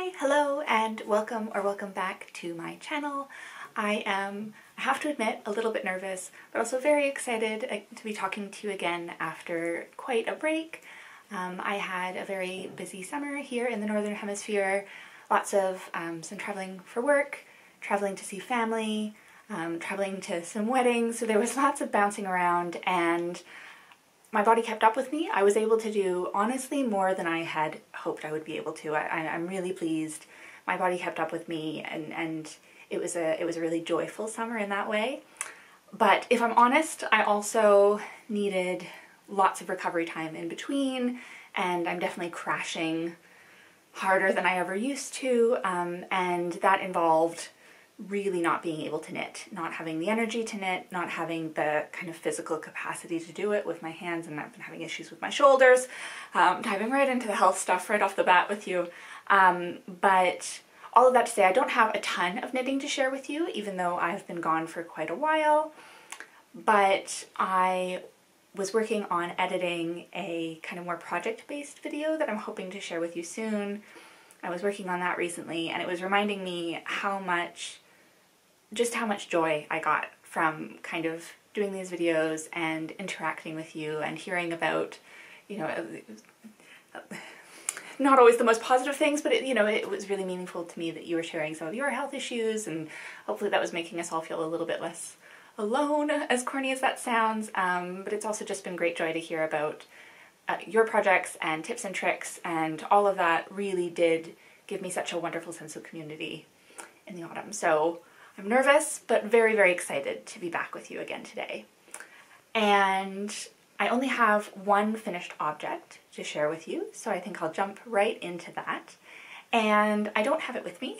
Hi, hello, and welcome back to my channel. I have to admit, a little bit nervous, but also very excited to be talking to you again after quite a break. I had a very busy summer here in the Northern Hemisphere, lots of some traveling for work, traveling to see family, traveling to some weddings, so there was lots of bouncing around, and my body kept up with me. I was able to do, honestly, more than I had hoped I would be able to. I'm really pleased. My body kept up with me, and it was a really joyful summer in that way. But if I'm honest, I also needed lots of recovery time in between, and I'm definitely crashing harder than I ever used to, and that involved really not being able to knit, not having the energy to knit, not having the kind of physical capacity to do it with my hands, and I've been having issues with my shoulders, diving right into the health stuff right off the bat with you. But all of that to say, I don't have a ton of knitting to share with you, even though I've been gone for quite a while, but I was working on editing a kind of more project-based video that I'm hoping to share with you soon. I was working on that recently, and it was reminding me just how much joy I got from kind of doing these videos and interacting with you and hearing about, you know, not always the most positive things, but it was really meaningful to me that you were sharing some of your health issues, and hopefully that was making us all feel a little bit less alone, as corny as that sounds. But it's also just been great joy to hear about your projects and tips and tricks, and all of that really did give me such a wonderful sense of community in the autumn. So I'm nervous, but very, very excited to be back with you again today. And I only have one finished object to share with you, so I think I'll jump right into that. And I don't have it with me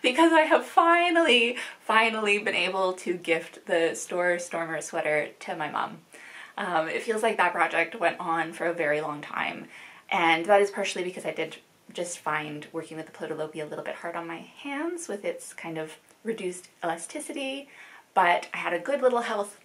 because I have finally been able to gift the Stor Stormur sweater to my mom. It feels like that project went on for a very long time, and that is partially because I did just find working with the plötulopi a little bit hard on my hands with its kind of reduced elasticity, but I had a good little health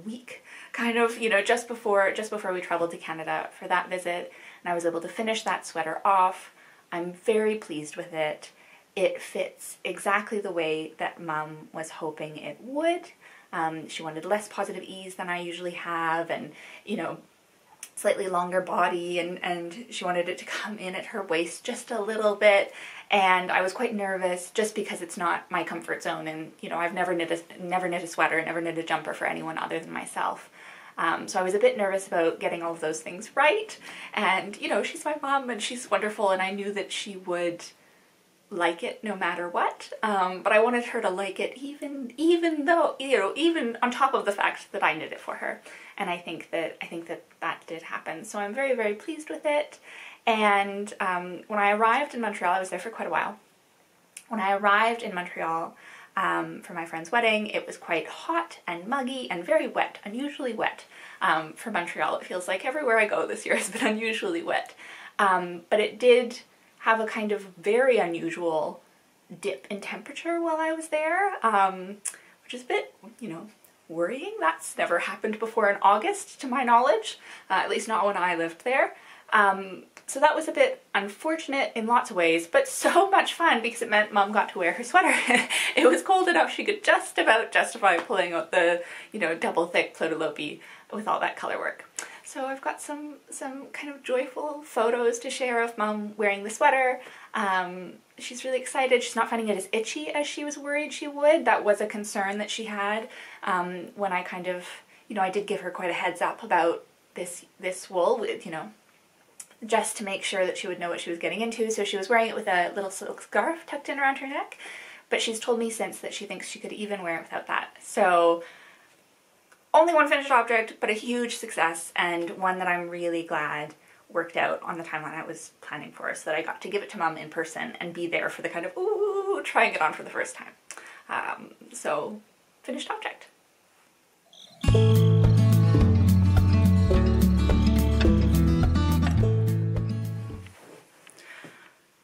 week, kind of, just before we traveled to Canada for that visit, and I was able to finish that sweater off. I'm very pleased with it. It fits exactly the way that Mum was hoping it would. She wanted less positive ease than I usually have, and slightly longer body, and she wanted it to come in at her waist just a little bit, and I was quite nervous just because it's not my comfort zone, and I've never knit a sweater, never knit a jumper for anyone other than myself. So I was a bit nervous about getting all of those things right, and she's my mom and she's wonderful, and I knew that she would like it no matter what, but I wanted her to like it even though, even on top of the fact that I knit it for her. And I think that did happen. So I'm very, very pleased with it. And when I arrived in Montreal, I was there for quite a while. When I arrived in Montreal for my friend's wedding, it was quite hot and muggy and very wet, unusually wet. For Montreal, it feels like everywhere I go this year has been unusually wet. But it did have a kind of very unusual dip in temperature while I was there, which is a bit, worrying. That's never happened before in August, to my knowledge, at least not when I lived there. So that was a bit unfortunate in lots of ways, but so much fun because it meant Mum got to wear her sweater. It was cold enough she could just about justify pulling out the, double thick plötulopi with all that color work. So I've got some kind of joyful photos to share of Mum wearing the sweater. She's really excited. She's not finding it as itchy as she was worried she would. That was a concern that she had when I kind of, I did give her quite a heads up about this wool, with, just to make sure that she would know what she was getting into. So she was wearing it with a little silk scarf tucked in around her neck, but she's told me since that she thinks she could even wear it without that. So only one finished object, but a huge success, and one that I'm really glad worked out on the timeline I was planning for, so that I got to give it to Mum in person and be there for the kind of, ooh, trying it on for the first time. So, finished object.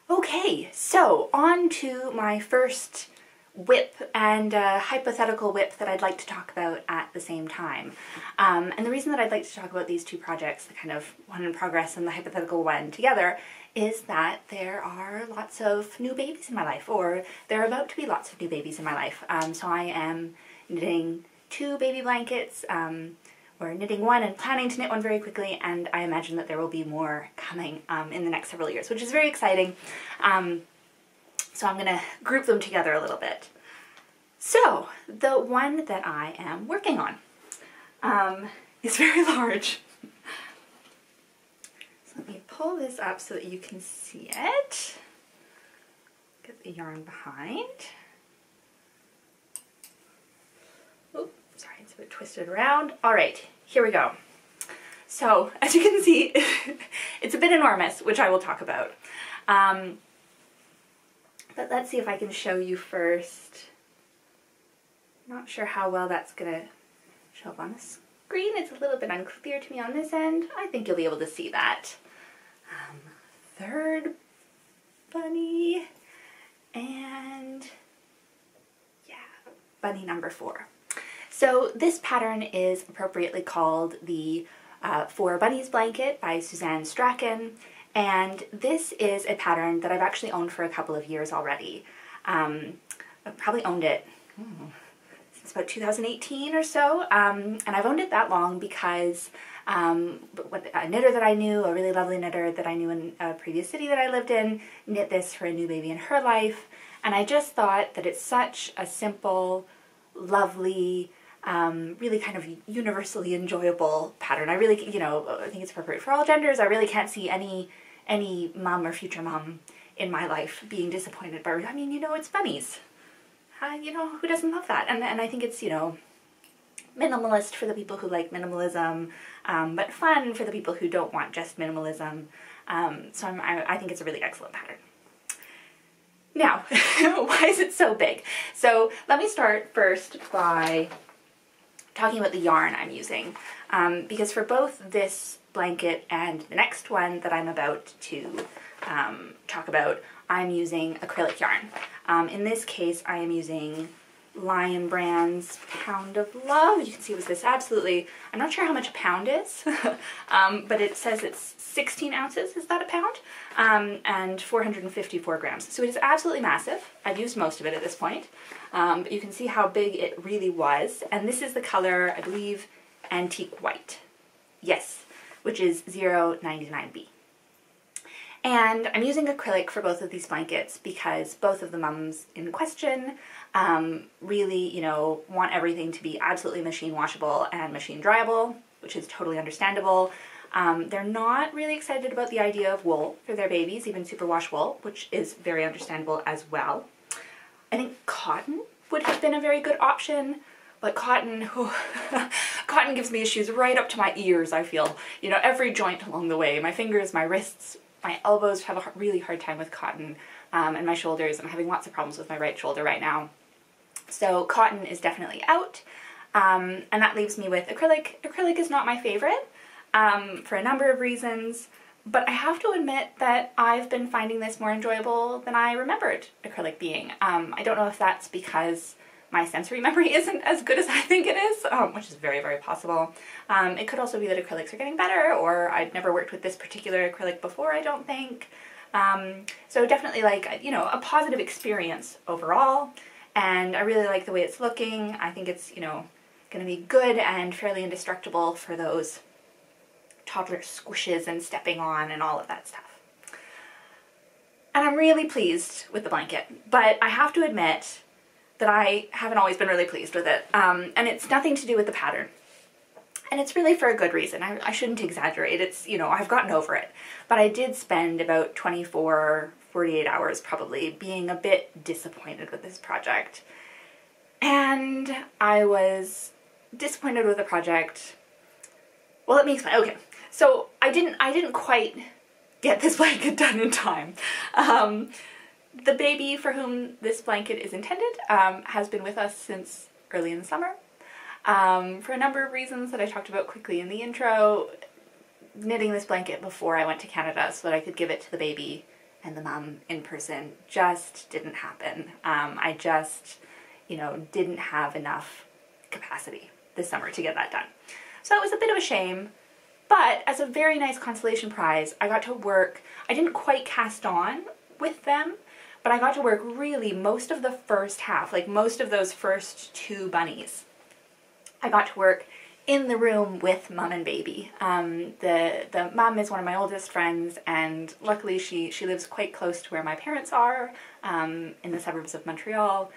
Okay, so on to my first whip and a hypothetical whip that I'd like to talk about at the same time. And the reason that I'd like to talk about these two projects, the kind of one in progress and the hypothetical one together, is that there are lots of new babies in my life, or there are about to be lots of new babies in my life. So I am knitting 2 baby blankets, or knitting one and planning to knit one very quickly, and I imagine that there will be more coming in the next several years, which is very exciting. So I'm going to group them together a little bit. So the one that I am working on is very large. So let me pull this up so that you can see it. Get the yarn behind. Oh, sorry, it's a bit twisted around. All right, here we go. So as you can see, it's a bit enormous, which I will talk about. But let's see if I can show you first. Not sure how well that's gonna show up on the screen. It's a little bit unclear to me on this end. I think you'll be able to see that. Third bunny, and yeah, bunny number 4. So this pattern is appropriately called the 4 Bunnies blanket by Suzanne Strachan, and this is a pattern that I've actually owned for a couple of years already. I've probably owned it since about 2018 or so, and I've owned it that long because a knitter that I knew, a really lovely knitter that I knew in a previous city that I lived in, knit this for a new baby in her life, and I just thought that it's such a simple, lovely, really kind of universally enjoyable pattern. I really, you know, I think it's appropriate for all genders. I really can't see any mom or future mom in my life being disappointed by, I mean, you know, it's bunnies. You know, who doesn't love that? And I think it's, you know, minimalist for the people who like minimalism, but fun for the people who don't want just minimalism. So I think it's a really excellent pattern. Now, why is it so big? So let me start first by talking about the yarn I'm using, because for both this blanket and the next one that I'm about to talk about, I'm using acrylic yarn. In this case, I am using Lion Brand's Pound of Love. You can see it was this absolutely, I'm not sure how much a pound is, but it says it's 16 ounces, is that a pound? And 454 grams. So it is absolutely massive. I've used most of it at this point, but you can see how big it really was. And this is the color, I believe, Antique White. Yes, which is 099B. And I'm using acrylic for both of these blankets because both of the mums in question really, you know, want everything to be absolutely machine washable and machine dryable, which is totally understandable. They're not really excited about the idea of wool for their babies, even superwash wool, which is very understandable as well. I think cotton would have been a very good option, but cotton, cotton gives me issues right up to my ears, I feel. You know, every joint along the way, my fingers, my wrists, my elbows have a really hard time with cotton, and my shoulders. I'm having lots of problems with my right shoulder right now. So cotton is definitely out, and that leaves me with acrylic. Acrylic is not my favorite for a number of reasons, but I have to admit that I've been finding this more enjoyable than I remembered acrylic being. I don't know if that's because my sensory memory isn't as good as I think it is, which is very, very possible. It could also be that acrylics are getting better, or I'd never worked with this particular acrylic before, I don't think. So definitely, like, you know, a positive experience overall, and I really like the way it's looking. I think it's, you know, going to be good and fairly indestructible for those toddler squishes and stepping on and all of that stuff. And I'm really pleased with the blanket, but I have to admit that I haven't always been really pleased with it, and it's nothing to do with the pattern. And it's really for a good reason. I shouldn't exaggerate. It's, you know, I've gotten over it. But I did spend about 24, 48 hours probably being a bit disappointed with this project. And I was disappointed with the project. Well, let me explain. Okay, so I didn't quite get this blanket done in time. The baby for whom this blanket is intended has been with us since early in the summer. For a number of reasons that I talked about quickly in the intro, knitting this blanket before I went to Canada so that I could give it to the baby and the mom in person just didn't happen. I just, you know, didn't have enough capacity this summer to get that done. So it was a bit of a shame, But as a very nice consolation prize, I got to work, I didn't quite cast on with them, but I got to work really most of the first half, like most of those first 2 bunnies. I got to work in the room with mum and baby. The mum is one of my oldest friends, and luckily she lives quite close to where my parents are, in the suburbs of Montreal,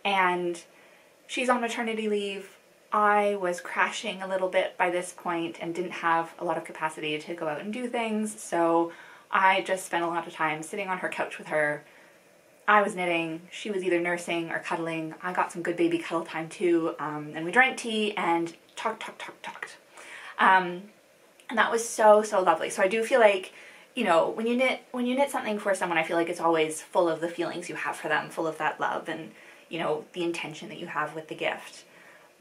and she's on maternity leave. I was crashing a little bit by this point and didn't have a lot of capacity to go out and do things, so I just spent a lot of time sitting on her couch with her. I was knitting, she was either nursing or cuddling. I got some good baby cuddle time too, and we drank tea and talked. And that was so, so lovely. So I do feel like, you know, when you knit something for someone, I feel like it's always full of the feelings you have for them, full of that love and, you know, the intention that you have with the gift.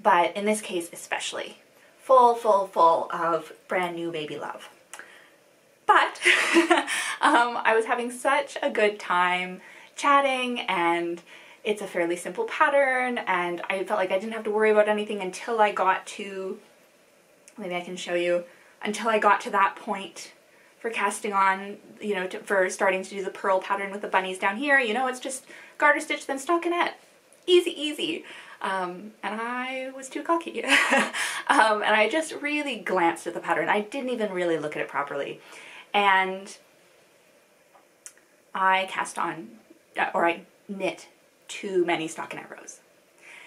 But in this case especially, full of brand new baby love. But I was having such a good time chatting, and it's a fairly simple pattern, and I felt like I didn't have to worry about anything until I got to, maybe I can show you, until I got to that point for casting on, you know, for starting to do the purl pattern with the bunnies down here. You know, it's just garter stitch then stockinette. Easy. And I was too cocky. And I just really glanced at the pattern. I didn't even really look at it properly. And I cast on, or I knit too many stockinette rows.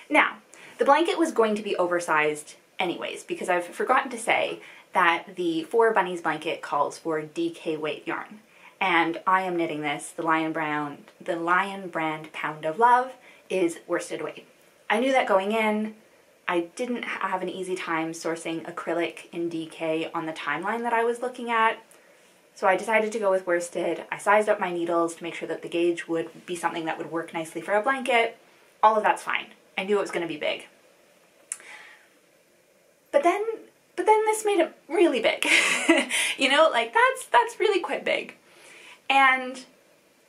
Now, the blanket was going to be oversized anyways, because I've forgotten to say that the 4 Bunnies blanket calls for DK weight yarn. And I am knitting this, the Lion Brand Pound of Love is worsted weight. I knew that going in. I didn't have an easy time sourcing acrylic in DK on the timeline that I was looking at, so I decided to go with worsted. I sized up my needles to make sure that the gauge would be something that would work nicely for a blanket. All of that's fine. I knew it was going to be big. But then this made it really big. You know, like that's really quite big. And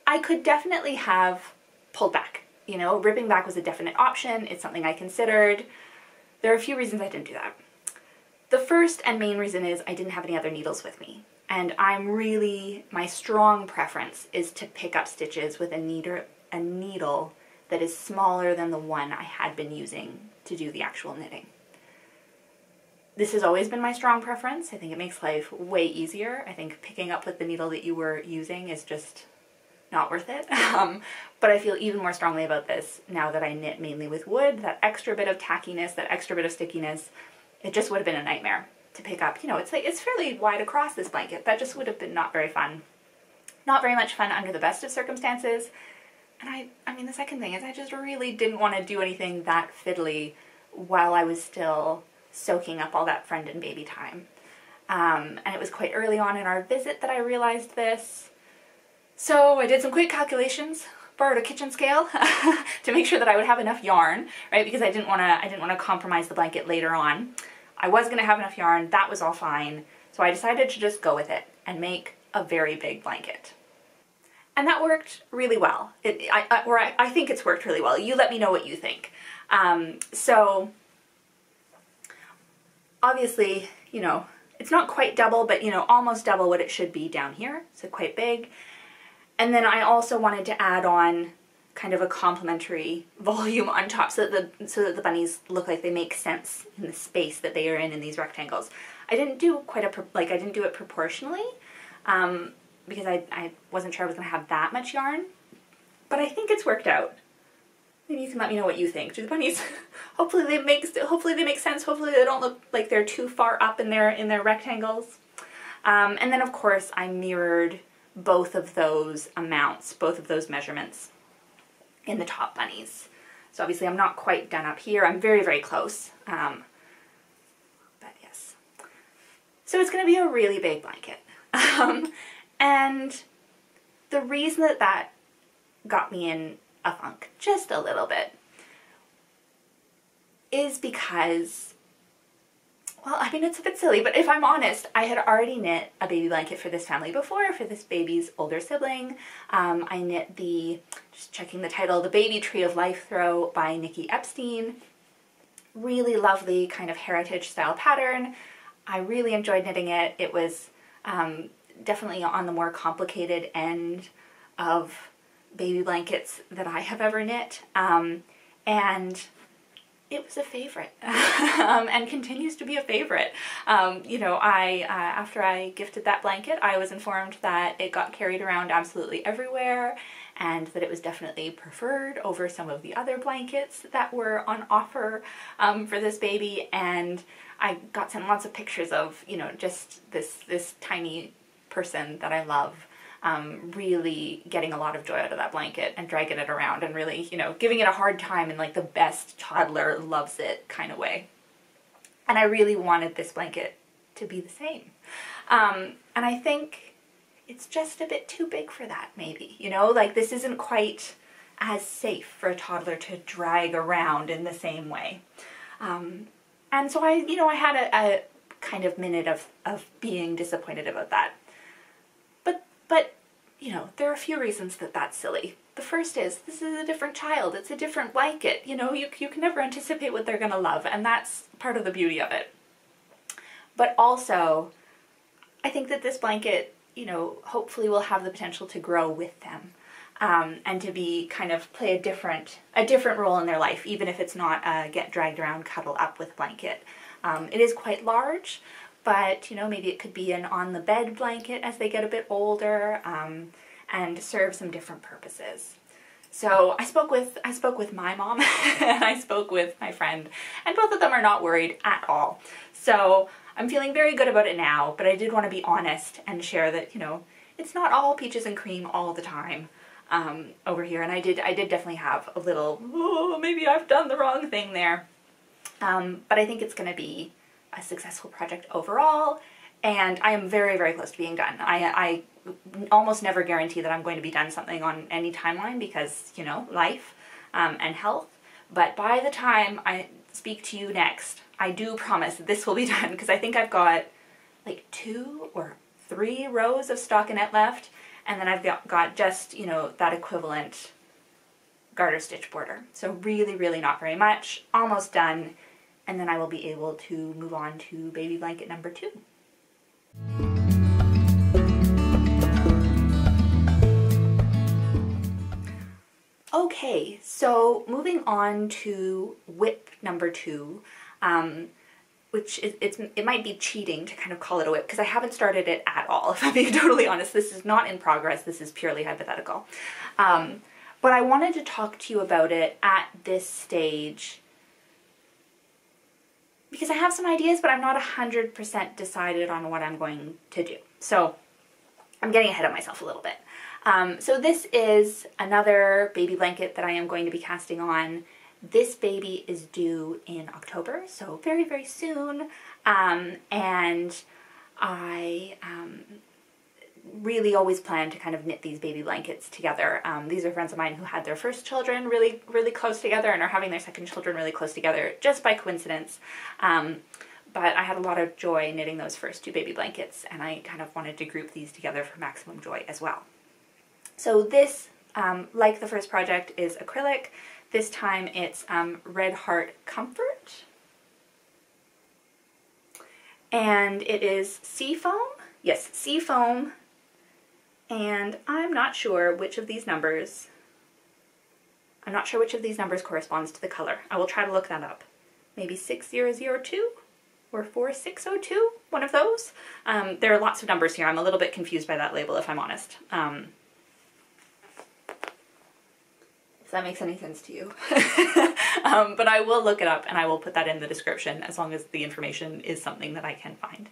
I could definitely have pulled back. You know, ripping back was a definite option. It's something I considered. There are a few reasons I didn't do that. The first and main reason is I didn't have any other needles with me. And my strong preference is to pick up stitches with a needle that is smaller than the one I had been using to do the actual knitting. This has always been my strong preference. I think it makes life way easier. I think picking up with the needle that you were using is just not worth it. But I feel even more strongly about this now that I knit mainly with wood. That extra bit of tackiness, that extra bit of stickiness, it just would have been a nightmare to pick up. You know, it's fairly wide across this blanket. That just would have been not very fun. Not very much fun under the best of circumstances. And I mean, the second thing is I just really didn't want to do anything that fiddly while I was still soaking up all that friend and baby time. And it was quite early on in our visit that I realized this. So I did some quick calculations, borrowed a kitchen scale to make sure that I would have enough yarn, right? Because I didn't want to compromise the blanket later on. I was going to have enough yarn. That was all fine. So I decided to just go with it and make a very big blanket. And that worked really well. I think it's worked really well. You let me know what you think. So obviously, you know, it's not quite double, but you know, almost double what it should be down here. So quite big. And then I also wanted to add on kind of a complementary volume on top so that the bunnies look like they make sense in the space that they are in these rectangles. I didn't do I didn't do it proportionally because I wasn't sure I was going to have that much yarn, but I think it's worked out. Maybe you can let me know what you think. Do the bunnies, hopefully they make sense. Hopefully they don't look like they're too far up in their rectangles. And then of course I mirrored both of those amounts, both of those measurements in the top bunnies. So obviously I'm not quite done up here. I'm very, very close. But yes. So it's going to be a really big blanket. And the reason that got me in a funk just a little bit is because, well, I mean, it's a bit silly, but if I'm honest, I had already knit a baby blanket for this family before, for this baby's older sibling. I knit just checking the title, The Baby Tree of Life Throw by Nikki Epstein. Really lovely kind of heritage style pattern. I really enjoyed knitting it. It was definitely on the more complicated end of baby blankets that I have ever knit, and it was a favorite and continues to be a favorite. You know, after I gifted that blanket, I was informed that it got carried around absolutely everywhere and that it was definitely preferred over some of the other blankets that were on offer for this baby, and I got sent lots of pictures of, you know, just this tiny person that I love really getting a lot of joy out of that blanket and dragging it around and really, you know, giving it a hard time in like the best toddler loves it kind of way. And I really wanted this blanket to be the same. And I think it's just a bit too big for that, maybe, you know, like this isn't quite as safe for a toddler to drag around in the same way. And so I had a kind of minute of being disappointed about that. But, you know, there are a few reasons that that's silly. The first is, this is a different child. It's a different blanket. You know, you can never anticipate what they're going to love, and that's part of the beauty of it. But also, I think that this blanket, you know, hopefully will have the potential to grow with them, and to be kind of play a different role in their life, even if it's not a get dragged around, cuddle up with blanket. It is quite large, but, you know, maybe it could be an on-the-bed blanket as they get a bit older, and serve some different purposes. So I spoke with my mom and I spoke with my friend, and both of them are not worried at all. So I'm feeling very good about it now, but I did want to be honest and share that, you know, it's not all peaches and cream all the time over here, and I did definitely have a little, oh, maybe I've done the wrong thing there. But I think it's going to be a successful project overall, and I am very, very close to being done. I almost never guarantee that I'm going to be done something on any timeline because, you know, life and health, but by the time I speak to you next, I do promise that this will be done, because I think I've got like 2 or 3 rows of stockinette left, and then I've got just, you know, that equivalent garter stitch border. So really, really not very much, almost done. And then I will be able to move on to baby blanket number 2. Okay, so moving on to whip number 2, which it might be cheating to kind of call it a whip, because I haven't started it at all, if I'm being totally honest. This is not in progress, this is purely hypothetical. But I wanted to talk to you about it at this stage, because I have some ideas, but I'm not 100% decided on what I'm going to do. So I'm getting ahead of myself a little bit. So this is another baby blanket that I am going to be casting on. This baby is due in October, so very, very soon. And I really always plan to kind of knit these baby blankets together. These are friends of mine who had their first children really, really close together and are having their second children really close together just by coincidence. But I had a lot of joy knitting those first 2 baby blankets, and I kind of wanted to group these together for maximum joy as well. So this, like the first project, is acrylic. This time it's Red Heart Comfort. And it is Seafoam. Yes, Seafoam. And I'm not sure which of these numbers corresponds to the color. I will try to look that up. Maybe 6002 or 4602, one of those. There are lots of numbers here. I'm a little bit confused by that label, if I'm honest. If that makes any sense to you. But I will look it up and I will put that in the description as long as the information is something that I can find.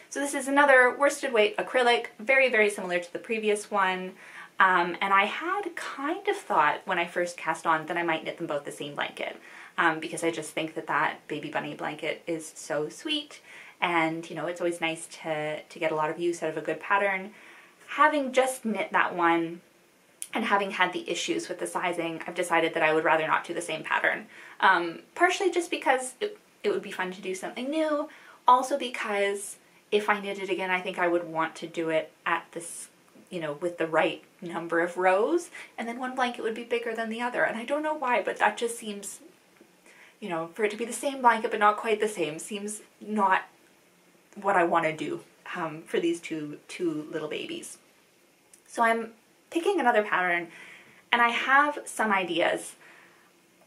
So this is another worsted weight acrylic, very, very similar to the previous one. And I had kind of thought when I first cast on that I might knit them both the same blanket, because I just think that that baby bunny blanket is so sweet, and, you know, it's always nice to get a lot of use out of a good pattern. Having just knit that one, and having had the issues with the sizing, I've decided that I would rather not do the same pattern. Partially just because it would be fun to do something new, also because if I knit it again, I think I would want to do it at this, you know, with the right number of rows, and then one blanket would be bigger than the other. And I don't know why, but that just seems, you know, for it to be the same blanket but not quite the same, seems not what I want to do for these two little babies. So I'm picking another pattern, and I have some ideas.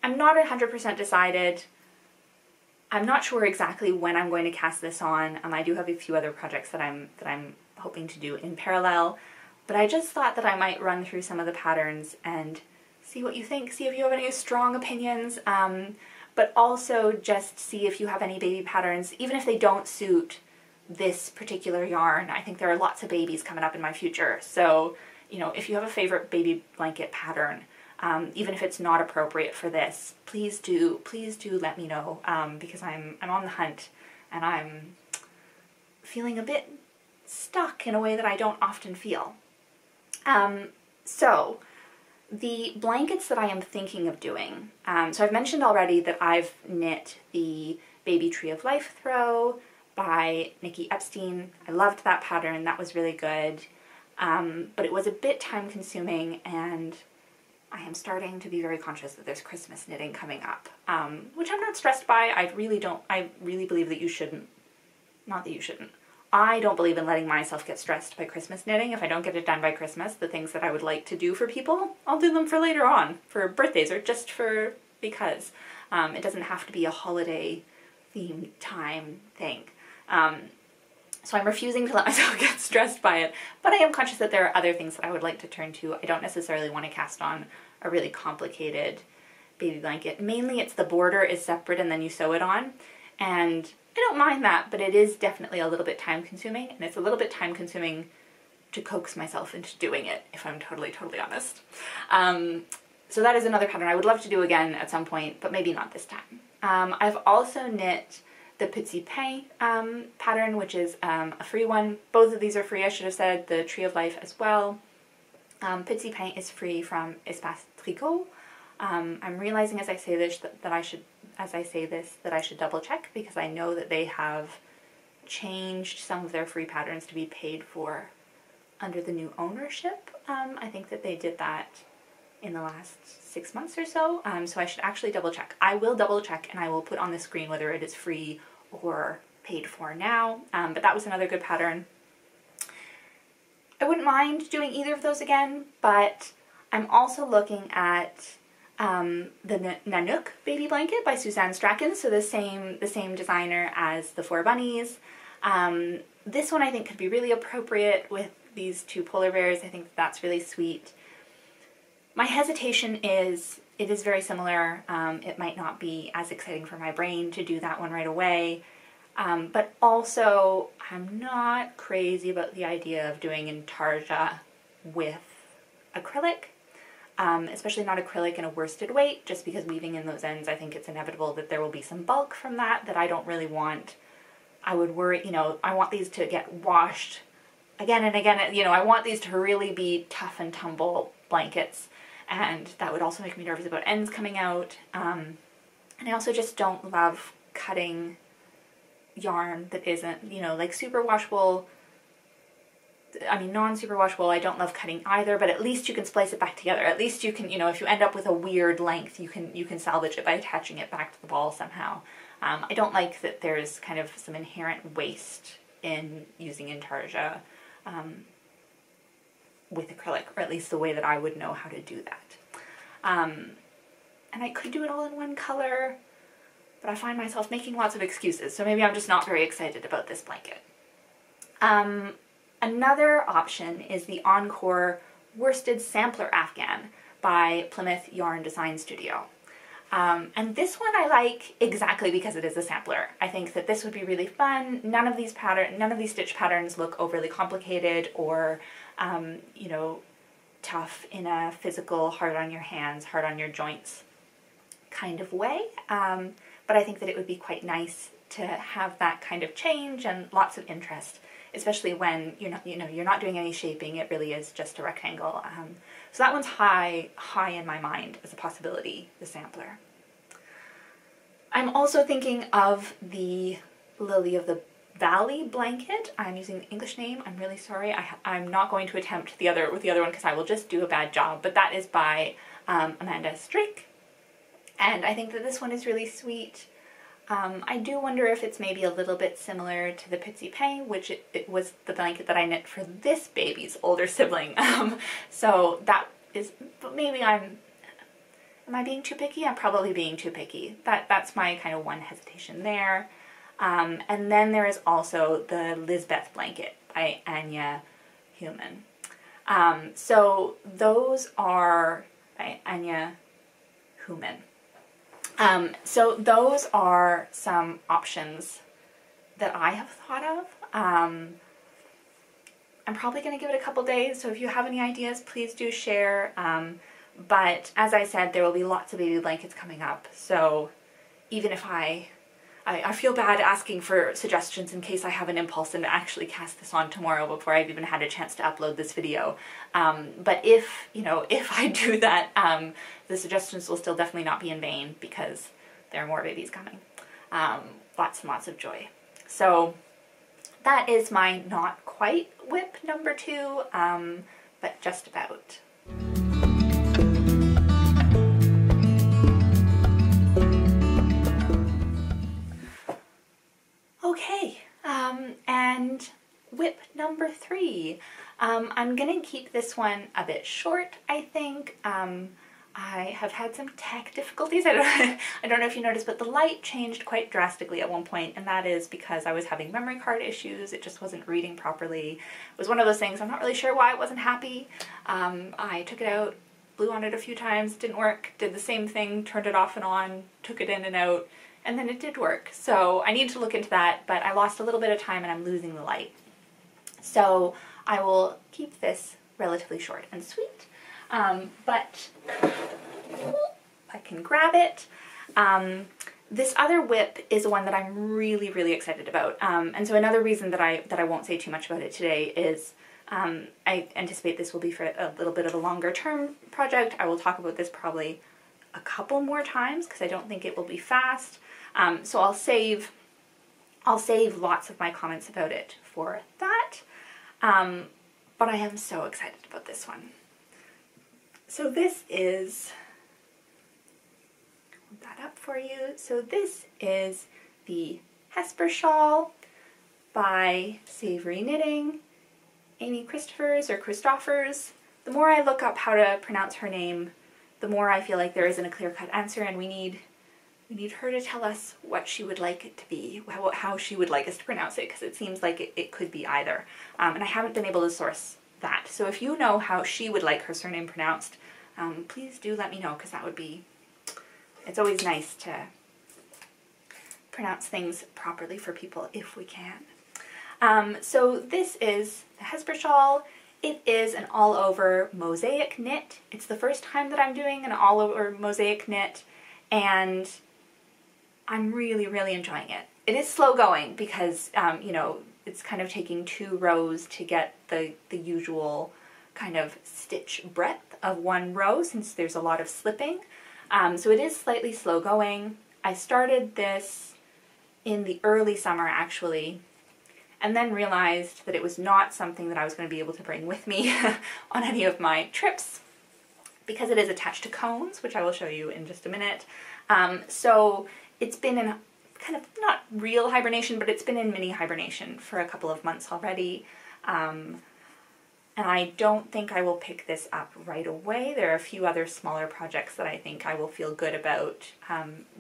I'm not 100% decided. I'm not sure exactly when I'm going to cast this on. I do have a few other projects that I'm hoping to do in parallel, but I just thought that I might run through some of the patterns and see what you think, see if you have any strong opinions, but also just see if you have any baby patterns, even if they don't suit this particular yarn. I think there are lots of babies coming up in my future, so you know, if you have a favorite baby blanket pattern, even if it's not appropriate for this, please do let me know, because I'm on the hunt and I'm feeling a bit stuck in a way that I don't often feel. So the blankets that I am thinking of doing, so I've mentioned already that I've knit the Baby Tree of Life throw by Nikki Epstein. I loved that pattern, that was really good, but it was a bit time consuming, and I am starting to be very conscious that there's Christmas knitting coming up, which I'm not stressed by. I really believe that you shouldn't. Not that you shouldn't. I don't believe in letting myself get stressed by Christmas knitting. If I don't get it done by Christmas, the things that I would like to do for people, I'll do them for later on, for birthdays, or just because. It doesn't have to be a holiday themed time thing. So I'm refusing to let myself get stressed by it, but I am conscious that there are other things that I would like to turn to. I don't necessarily want to cast on a really complicated baby blanket. Mainly it's the border is separate and then you sew it on, and I don't mind that, but it is definitely a little bit time consuming, and it's a little bit time consuming to coax myself into doing it, if I'm totally honest. So that is another pattern I would love to do again at some point, but maybe not this time. I've also knit the Petit Pain pattern, which is a free one. Both of these are free, I should have said, the Tree of Life as well. Petit Pain is free from Espace Tricot. I'm realizing as I say this that I should double check, because I know that they have changed some of their free patterns to be paid for under the new ownership. I think that they did that in the last 6 months or so, so I should actually double check. I will double check, and I will put on the screen whether it is free or paid for now, but that was another good pattern. I wouldn't mind doing either of those again, but I'm also looking at the Nanook baby blanket by Suzanne Strachan, so the same designer as the 4 Bunnies. This one I think could be really appropriate with these two polar bears. I think that's really sweet. My hesitation is it is very similar. It might not be as exciting for my brain to do that one right away, but also I'm not crazy about the idea of doing intarsia with acrylic. Especially not acrylic in a worsted weight, just because weaving in those ends, I think it's inevitable that there will be some bulk from that I don't really want. I would worry, you know, I want these to get washed again and again, you know, I want these to really be tough and tumble blankets, and that would also make me nervous about ends coming out. And I also just don't love cutting yarn that isn't, you know, like super washable. I mean, non-super washable, I don't love cutting either, but at least you can splice it back together. At least you can, you know, if you end up with a weird length, you can salvage it by attaching it back to the ball somehow. I don't like that there's kind of some inherent waste in using intarsia with acrylic, or at least the way that I would know how to do that. And I could do it all in one color, but I find myself making lots of excuses, so maybe I'm just not very excited about this blanket. Another option is the Encore Worsted Sampler Afghan by Plymouth Yarn Design Studio. And this one I like exactly because it is a sampler. I think that this would be really fun. None of these stitch patterns look overly complicated or, you know, tough in a physical, hard on your hands, hard on your joints kind of way. But I think that it would be quite nice to have that kind of change and lots of interest, especially when you're not doing any shaping. It really is just a rectangle. So that one's high in my mind as a possibility, the sampler. I'm also thinking of the Lily of the Valley blanket. I'm using the English name. I'm really sorry. I'm not going to attempt with the other one because I will just do a bad job. But that is by Amanda Strick, and I think that this one is really sweet. I do wonder if it's maybe a little bit similar to the Pitsy Pay, which it was the blanket that I knit for this baby's older sibling. So that is, but maybe am I being too picky? I'm probably being too picky. That's my kind of one hesitation there. And then there is also the Lisbeth blanket by Anya Human. So those are by Anya Human. So those are some options that I have thought of. I'm probably going to give it a couple days, so if you have any ideas, please do share. But as I said, there will be lots of baby blankets coming up, so even if I feel bad asking for suggestions in case I have an impulse and actually cast this on tomorrow before I've even had a chance to upload this video. But if I do that, the suggestions will still definitely not be in vain because there are more babies coming. Lots and lots of joy. So that is my not quite whip number 2, but just about. Okay, and whip number 3. I'm gonna keep this one a bit short, I think. I have had some tech difficulties. I don't know if you noticed, but the light changed quite drastically at one point, and that is because I was having memory card issues. It just wasn't reading properly. It was one of those things, I'm not really sure why it wasn't happy. I took it out, blew on it a few times, didn't work, did the same thing, turned it off and on, took it in and out, and then it did work. So I need to look into that, but I lost a little bit of time and I'm losing the light. So I will keep this relatively short and sweet, but I can grab it. This other whip is one that I'm really, really excited about. And so another reason that I won't say too much about it today is I anticipate this will be for a little bit of a longer term project. I will talk about this probably a couple more times because I don't think it will be fast. So I'll save lots of my comments about it for that. But I am so excited about this one. So this is, hold that up for you. So this is the Hesper Shawl by Savory Knitting, Amy Christophers or Christophers. The more I look up how to pronounce her name, the more I feel like there isn't a clear-cut answer, and we need her to tell us what she would like it to be, how she would like us to pronounce it, because it seems like it could be either. And I haven't been able to source that. So if you know how she would like her surname pronounced, please do let me know, because that would be, it's always nice to pronounce things properly for people if we can. So this is the Hesper Shawl. It is an all-over mosaic knit. It's the first time that I'm doing an all-over mosaic knit, and I'm really, really enjoying it. It is slow going because, you know, it's kind of taking 2 rows to get the usual kind of stitch breadth of 1 row since there's a lot of slipping. So it is slightly slow going. I started this in the early summer actually, and then realized that it was not something that I was going to be able to bring with me on any of my trips because it is attached to cones, which I will show you in just a minute. So it's been in kind of not real hibernation, but it's been in mini hibernation for a couple of months already. And I don't think I will pick this up right away. There are a few other smaller projects that I think I will feel good about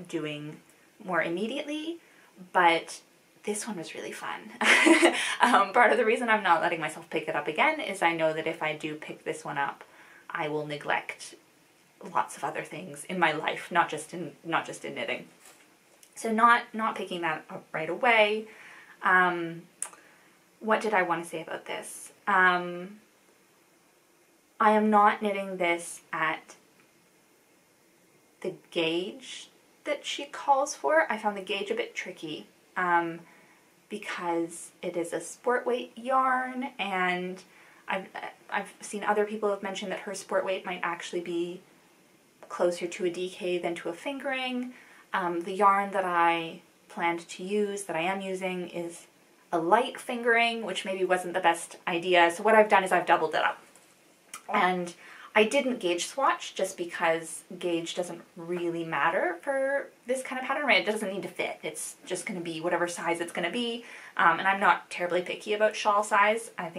doing more immediately, but this one was really fun. Part of the reason I'm not letting myself pick it up again is I know that if I do pick this one up, I will neglect lots of other things in my life, not just in knitting. So not picking that up right away. What did I want to say about this? I am not knitting this at the gauge that she calls for. I found the gauge a bit tricky because it is a sport weight yarn, and I've seen other people have mentioned that her sport weight might actually be closer to a DK than to a fingering. The yarn that I planned to use, that I am using, is a light fingering, which maybe wasn't the best idea. So what I've done is I've doubled it up. And I didn't gauge swatch just because gauge doesn't really matter for this kind of pattern, right? It doesn't need to fit. It's just going to be whatever size it's going to be. And I'm not terribly picky about shawl size. I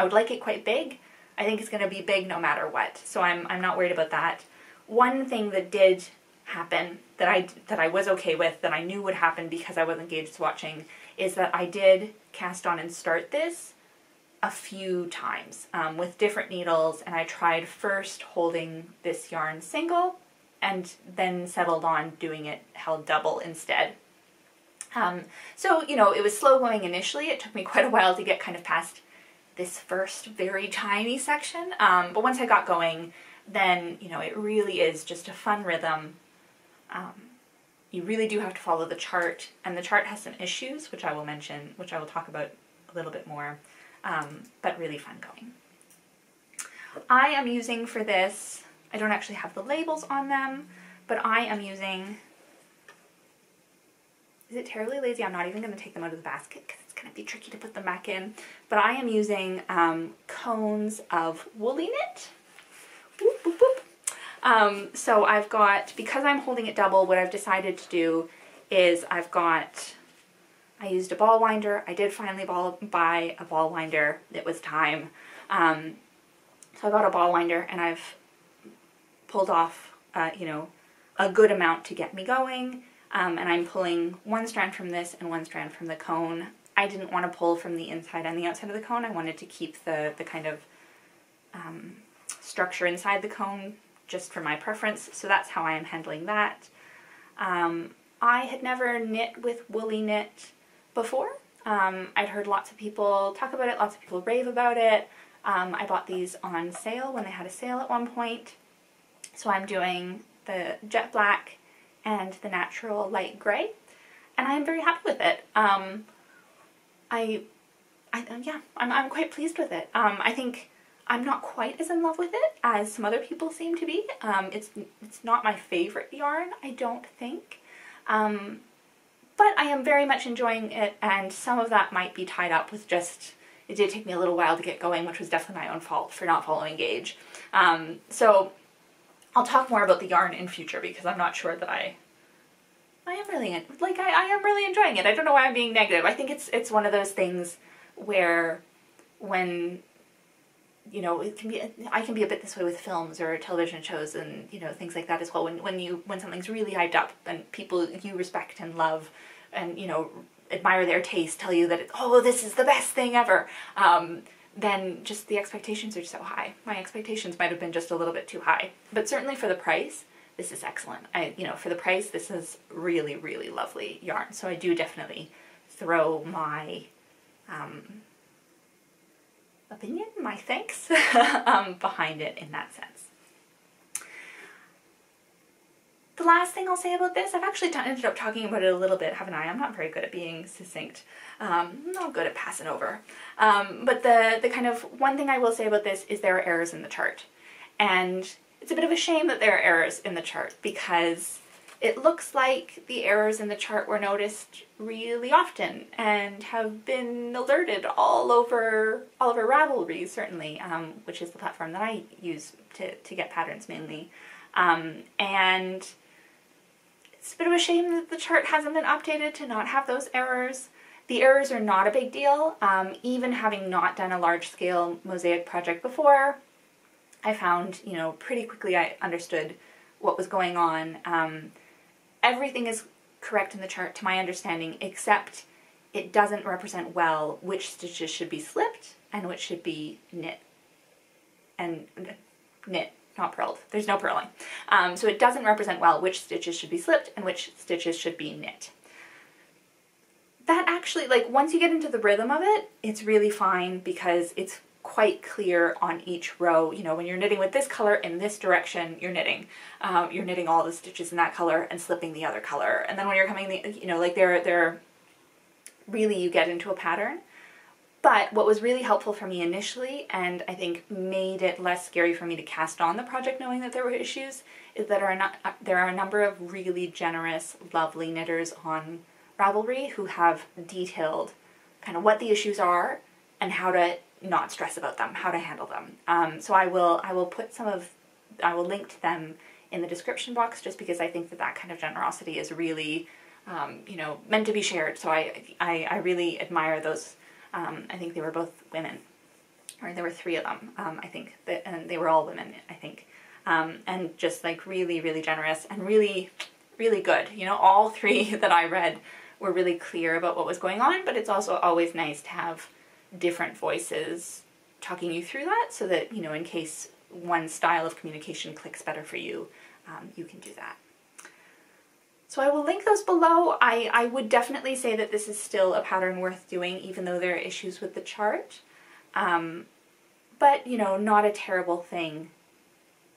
would like it quite big. I think it's going to be big no matter what. So I'm not worried about that. One thing that did happen that I was okay with, that I knew would happen because I wasn't gauge swatching, is that I did cast on and start this a few times with different needles, and I tried first holding this yarn single and then settled on doing it held double instead. So, you know, it was slow going initially. It took me quite a while to get kind of past this first very tiny section, but once I got going, then, you know, it really is just a fun rhythm. You really do have to follow the chart, and the chart has some issues, which I will mention, which I will talk about a little bit more. But really fun going. I am using for this, I don't actually have the labels on them, but I am using, is it terribly lazy? I'm not even going to take them out of the basket because it's going to be tricky to put them back in. But I am using cones of woolly knit. Boop, boop, boop. So I've got, because I'm holding it double, what I've decided to do is I used a ball winder. I did finally buy a ball winder. It was time. So I got a ball winder, and I've pulled off, you know, a good amount to get me going. And I'm pulling one strand from this and one strand from the cone. I didn't want to pull from the inside and the outside of the cone. I wanted to keep the kind of structure inside the cone just for my preference. So that's how I am handling that. I had never knit with woolly knit before. I'd heard lots of people talk about it, lots of people rave about it. I bought these on sale when they had a sale at one point. So I'm doing the jet black and the natural light gray, and I'm very happy with it. Yeah, I'm quite pleased with it. I think I'm not quite as in love with it as some other people seem to be. It's not my favorite yarn, I don't think. But I am very much enjoying it, and some of that might be tied up with just, it did take me a little while to get going, which was definitely my own fault for not following gauge. So I'll talk more about the yarn in future, because I'm not sure that I am really, I am really enjoying it. I don't know why I'm being negative. I think it's one of those things where when, you know, I can be a bit this way with films or television shows and, you know, things like that as well. When something's really hyped up and people you respect and love and, you know, admire their taste, tell you that, oh, this is the best thing ever, then just the expectations are so high. My expectations might have been just a little bit too high. But certainly for the price, this is excellent. You know, for the price, this is really, really lovely yarn. So I do definitely throw my opinion, my thanks, behind it in that sense. The last thing I'll say about this, I've actually ended up talking about it a little bit, haven't I? I'm not very good at being succinct. I'm not good at passing over. But the kind of one thing I will say about this is there are errors in the chart. And it's a bit of a shame that there are errors in the chart, because it looks like the errors in the chart were noticed really often and have been alerted all over Ravelry, certainly, which is the platform that I use to get patterns mainly. And it's a bit of a shame that the chart hasn't been updated to not have those errors. The errors are not a big deal. Even having not done a large-scale mosaic project before, I found, you know, pretty quickly I understood what was going on. Everything is correct in the chart to my understanding, except it doesn't represent well which stitches should be slipped and which should be knit. And knit, not purled. There's no purling. So it doesn't represent well which stitches should be slipped and which stitches should be knit. That actually, like, once you get into the rhythm of it, it's really fine because it's quite clear on each row. You know, when you're knitting with this color in this direction, you're knitting all the stitches in that color and slipping the other color. And then when you're coming, you know, like they're really, you get into a pattern. But what was really helpful for me initially, and I think made it less scary for me to cast on the project knowing that there were issues, is that there are a number of really generous, lovely knitters on Ravelry who have detailed kind of what the issues are and how to not stress about them, how to handle them. So I will put I will link to them in the description box, just because I think that that kind of generosity is really, you know, meant to be shared. So I really admire those. I think they were both women, or there were 3 of them, I think, and they were all women, I think. And just like really, really generous and really, really good. You know, all 3 that I read were really clear about what was going on, but it's also always nice to have different voices talking you through that, so that, you know, in case one style of communication clicks better for you, you can do that. So I will link those below. I would definitely say that this is still a pattern worth doing, even though there are issues with the chart. But, you know, not a terrible thing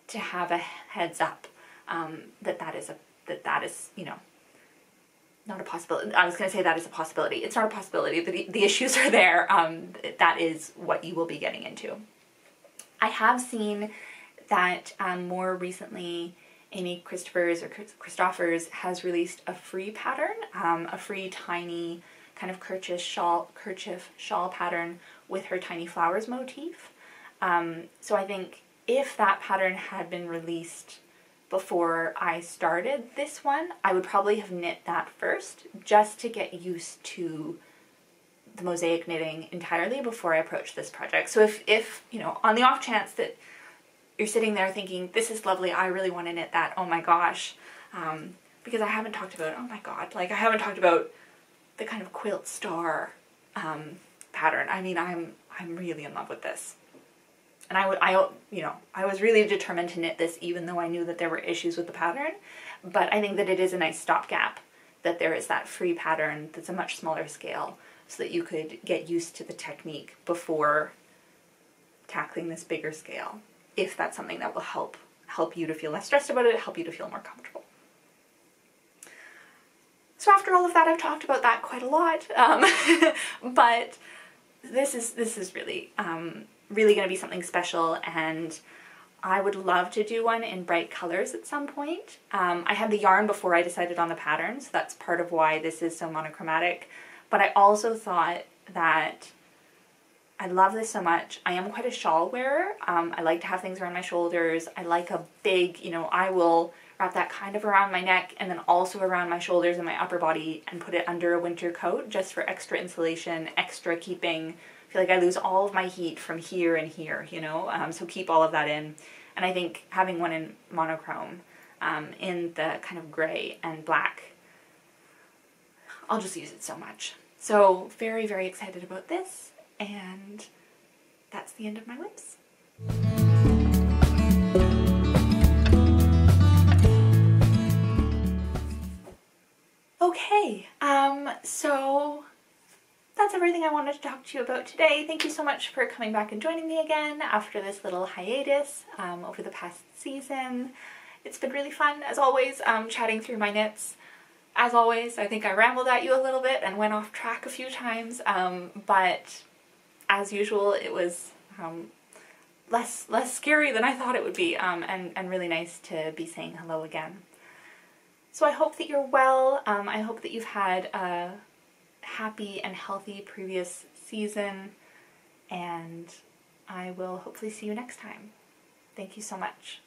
to have a heads up that is, you know, not a possibility. I was going to say that is a possibility. It's not a possibility. The issues are there. That is what you will be getting into. I have seen that more recently Amy Christoffers has released a free pattern, a free tiny kind of kerchief shawl pattern with her tiny flowers motif. So I think if that pattern had been released before I started this one, I would probably have knit that first, just to get used to the mosaic knitting entirely before I approach this project. So if you know, on the off chance that you're sitting there thinking, this is lovely, I really want to knit that, oh my gosh, because I haven't talked about, oh my god, like I haven't talked about the kind of quilt star pattern. I mean, I'm really in love with this. And you know, I was really determined to knit this, even though I knew that there were issues with the pattern. But I think that it is a nice stopgap that there is that free pattern that's a much smaller scale, so that you could get used to the technique before tackling this bigger scale, if that's something that will help you to feel less stressed about it, help you to feel more comfortable. So after all of that, I've talked about that quite a lot, but this is really really going to be something special, and I would love to do one in bright colors at some point. I had the yarn before I decided on the pattern, so that's part of why this is so monochromatic, but I also thought that I love this so much. I am quite a shawl wearer. I like to have things around my shoulders. I like a big, you know, I will wrap that kind of around my neck and then also around my shoulders and my upper body and put it under a winter coat just for extra insulation, extra keeping. I feel like I lose all of my heat from here and here, you know, so keep all of that in. And I think having one in monochrome, in the kind of gray and black, I'll just use it so much. So very, very excited about this, and that's the end of my whips. Okay, so that's everything I wanted to talk to you about today. Thank you so much for coming back and joining me again after this little hiatus over the past season. It's been really fun, as always, chatting through my knits. As always, I think I rambled at you a little bit and went off track a few times, but as usual, it was less scary than I thought it would be, and really nice to be saying hello again. So I hope that you're well. I hope that you've had a happy and healthy previous season, and I will hopefully see you next time. Thank you so much.